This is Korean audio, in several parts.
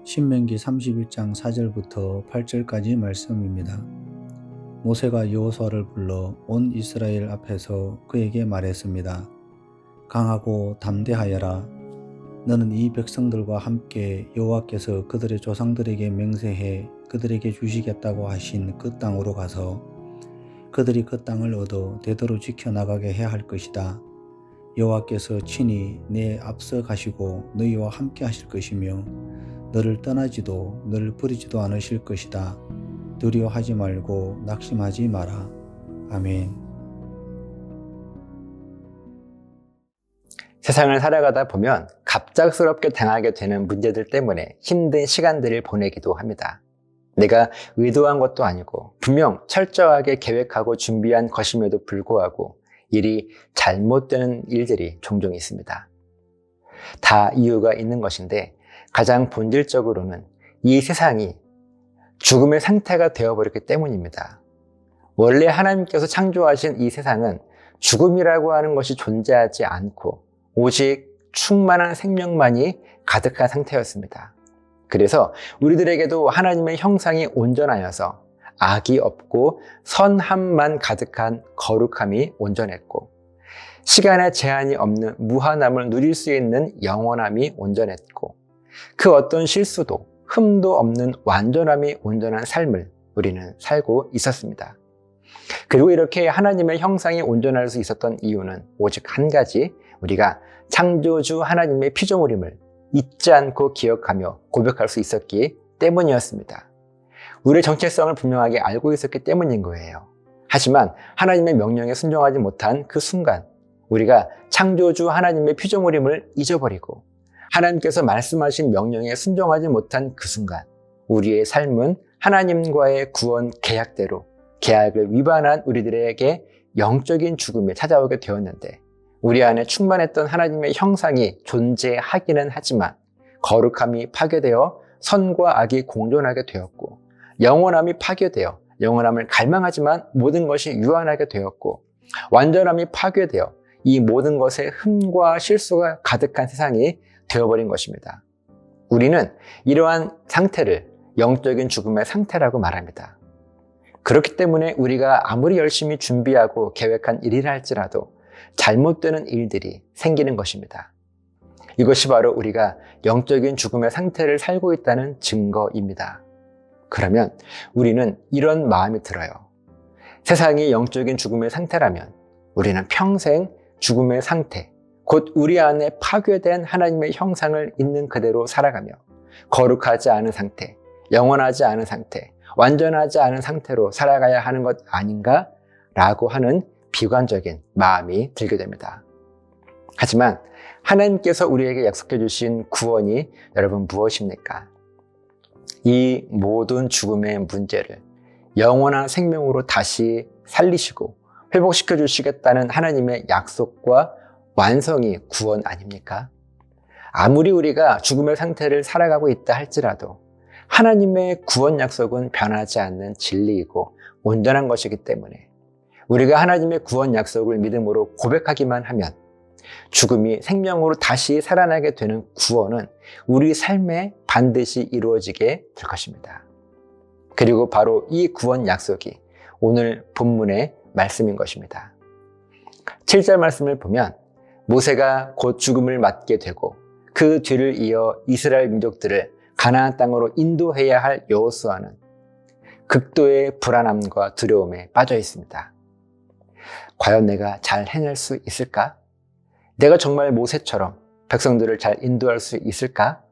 신명기 31장 4절부터 8절까지 말씀입니다. 모세가 여호수아를 불러 온 이스라엘 앞에서 그에게 말했습니다. 강하고 담대하여라. 너는 이 백성들과 함께 여호와께서 그들의 조상들에게 맹세해 그들에게 주시겠다고 하신 그 땅으로 가서 그들이 그 땅을 얻어 대대로 지켜나가게 해야 할 것이다. 여호와께서 친히 내 앞서 가시고 너희와 함께 하실 것이며 너를 떠나지도 너를 버리지도 않으실 것이다. 두려워하지 말고 낙심하지 마라. 아멘. 세상을 살아가다 보면 갑작스럽게 당하게 되는 문제들 때문에 힘든 시간들을 보내기도 합니다. 내가 의도한 것도 아니고 분명 철저하게 계획하고 준비한 것임에도 불구하고 일이 잘못되는 일들이 종종 있습니다. 다 이유가 있는 것인데 가장 본질적으로는 이 세상이 죽음의 상태가 되어버렸기 때문입니다. 원래 하나님께서 창조하신 이 세상은 죽음이라고 하는 것이 존재하지 않고 오직 충만한 생명만이 가득한 상태였습니다. 그래서 우리들에게도 하나님의 형상이 온전하여서 악이 없고 선함만 가득한 거룩함이 온전했고 시간의 제한이 없는 무한함을 누릴 수 있는 영원함이 온전했고 그 어떤 실수도 흠도 없는 완전함이 온전한 삶을 우리는 살고 있었습니다. 그리고 이렇게 하나님의 형상이 온전할 수 있었던 이유는 오직 한 가지, 우리가 창조주 하나님의 피조물임을 잊지 않고 기억하며 고백할 수 있었기 때문이었습니다. 우리의 정체성을 분명하게 알고 있었기 때문인 거예요. 하지만 하나님의 명령에 순종하지 못한 그 순간 우리가 창조주 하나님의 피조물임을 잊어버리고 하나님께서 말씀하신 명령에 순종하지 못한 그 순간 우리의 삶은 하나님과의 구원 계약대로 계약을 위반한 우리들에게 영적인 죽음이 찾아오게 되었는데 우리 안에 충만했던 하나님의 형상이 존재하기는 하지만 거룩함이 파괴되어 선과 악이 공존하게 되었고 영원함이 파괴되어 영원함을 갈망하지만 모든 것이 유한하게 되었고 완전함이 파괴되어 이 모든 것에 흠과 실수가 가득한 세상이 되어버린 것입니다. 우리는 이러한 상태를 영적인 죽음의 상태라고 말합니다. 그렇기 때문에 우리가 아무리 열심히 준비하고 계획한 일이라 할지라도 잘못되는 일들이 생기는 것입니다. 이것이 바로 우리가 영적인 죽음의 상태를 살고 있다는 증거입니다. 그러면 우리는 이런 마음이 들어요. 세상이 영적인 죽음의 상태라면 우리는 평생 죽음의 상태, 곧 우리 안에 파괴된 하나님의 형상을 있는 그대로 살아가며 거룩하지 않은 상태, 영원하지 않은 상태, 완전하지 않은 상태로 살아가야 하는 것 아닌가라고 하는 비관적인 마음이 들게 됩니다. 하지만 하나님께서 우리에게 약속해 주신 구원이 여러분 무엇입니까? 이 모든 죽음의 문제를 영원한 생명으로 다시 살리시고 회복시켜 주시겠다는 하나님의 약속과 완성이 구원 아닙니까? 아무리 우리가 죽음의 상태를 살아가고 있다 할지라도 하나님의 구원 약속은 변하지 않는 진리이고 온전한 것이기 때문에 우리가 하나님의 구원 약속을 믿음으로 고백하기만 하면 죽음이 생명으로 다시 살아나게 되는 구원은 우리 삶에 반드시 이루어지게 될 것입니다. 그리고 바로 이 구원 약속이 오늘 본문의 말씀인 것입니다. 7절 말씀을 보면 모세가 곧 죽음을 맞게 되고 그 뒤를 이어 이스라엘 민족들을 가나안 땅으로 인도해야 할 여호수아는 극도의 불안함과 두려움에 빠져 있습니다. 과연 내가 잘 해낼 수 있을까? 내가 정말 모세처럼 백성들을 잘 인도할 수 있을까?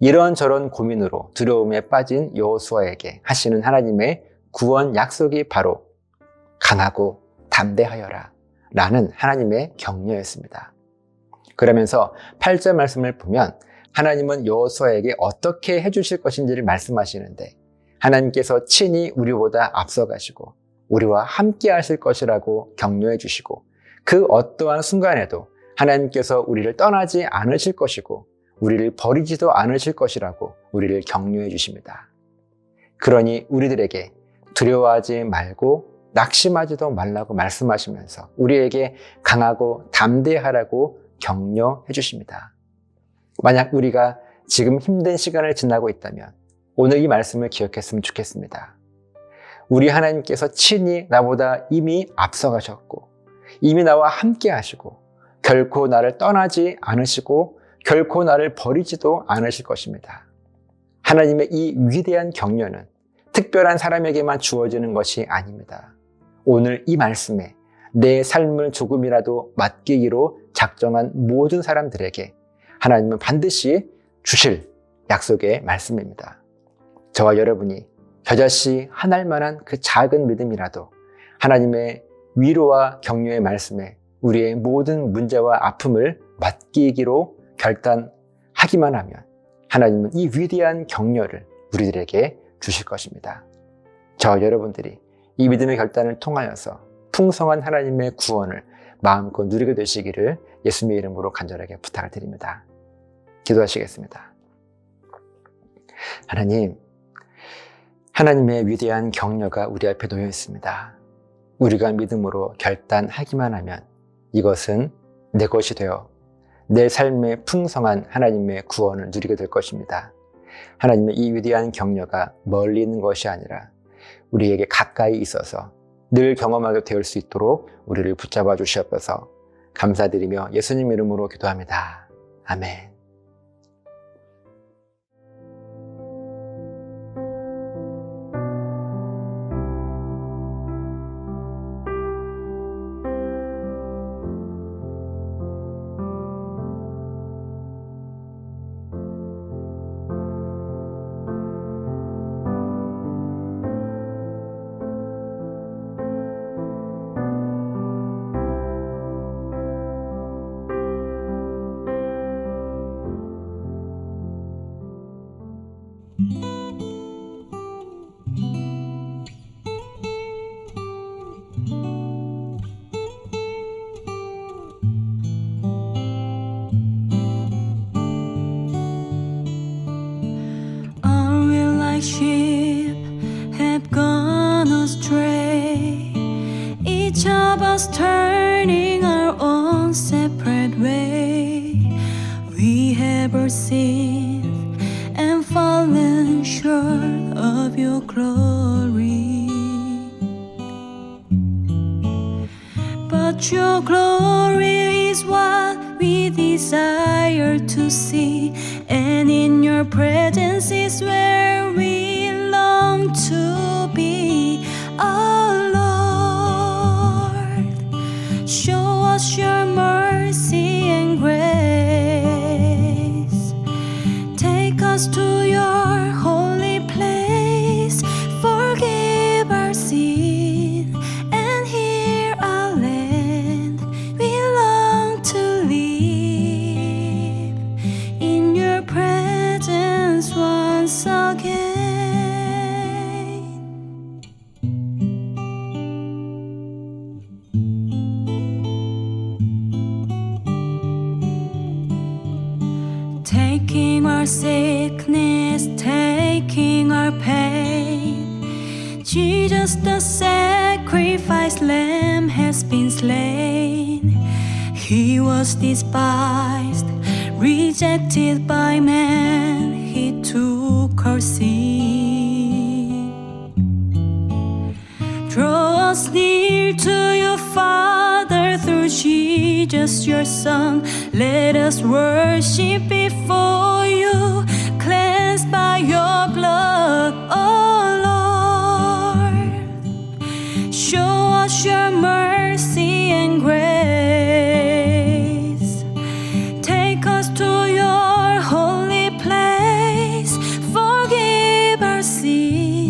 이런저런 고민으로 두려움에 빠진 여호수아에게 하시는 하나님의 구원 약속이 바로 강하고 담대하여라 라는 하나님의 격려였습니다. 그러면서 8절 말씀을 보면 하나님은 여호수아에게 어떻게 해주실 것인지를 말씀하시는데 하나님께서 친히 우리보다 앞서가시고 우리와 함께 하실 것이라고 격려해 주시고 그 어떠한 순간에도 하나님께서 우리를 떠나지 않으실 것이고 우리를 버리지도 않으실 것이라고 우리를 격려해 주십니다. 그러니 우리들에게 두려워하지 말고 낙심하지도 말라고 말씀하시면서 우리에게 강하고 담대하라고 격려해 주십니다. 만약 우리가 지금 힘든 시간을 지나고 있다면 오늘 이 말씀을 기억했으면 좋겠습니다. 우리 하나님께서 친히 나보다 이미 앞서가셨고 이미 나와 함께 하시고 결코 나를 떠나지 않으시고 결코 나를 버리지도 않으실 것입니다. 하나님의 이 위대한 격려는 특별한 사람에게만 주어지는 것이 아닙니다. 오늘 이 말씀에 내 삶을 조금이라도 맡기기로 작정한 모든 사람들에게 하나님은 반드시 주실 약속의 말씀입니다. 저와 여러분이 겨자씨 한 알만한 그 작은 믿음이라도 하나님의 위로와 격려의 말씀에 우리의 모든 문제와 아픔을 맡기기로 결단하기만 하면 하나님은 이 위대한 격려를 우리들에게 주실 것입니다. 저와 여러분들이 이 믿음의 결단을 통하여서 풍성한 하나님의 구원을 마음껏 누리게 되시기를 예수님의 이름으로 간절하게 부탁을 드립니다. 기도하시겠습니다. 하나님의 위대한 격려가 우리 앞에 놓여 있습니다. 우리가 믿음으로 결단하기만 하면 이것은 내 것이 되어 내 삶의 풍성한 하나님의 구원을 누리게 될 것입니다. 하나님의 이 위대한 격려가 멀리 있는 것이 아니라 우리에게 가까이 있어서 늘 경험하게 될 수 있도록 우리를 붙잡아 주시옵소서. 감사드리며 예수님 이름으로 기도합니다. 아멘. Sheep have gone astray, each of us turning our own separate way. We have all sinned and fallen short of your glory, but your glory is what we desire to see, and in your presence is where we long to be. Oh Lord, show us your mercy and grace. Take us to your holy place. Forgive our sin and heal our land. We long to live in your presence once again. Taking our sickness, taking our pain, Jesus the sacrificed lamb has been slain. He was despised, rejected by man. He took our sin. Draw us near to your Father through Jesus your Son. Let us worship before you, cleansed by your blood. Oh Lord, show us your mercy and grace. Take us to your holy place. Forgive our sin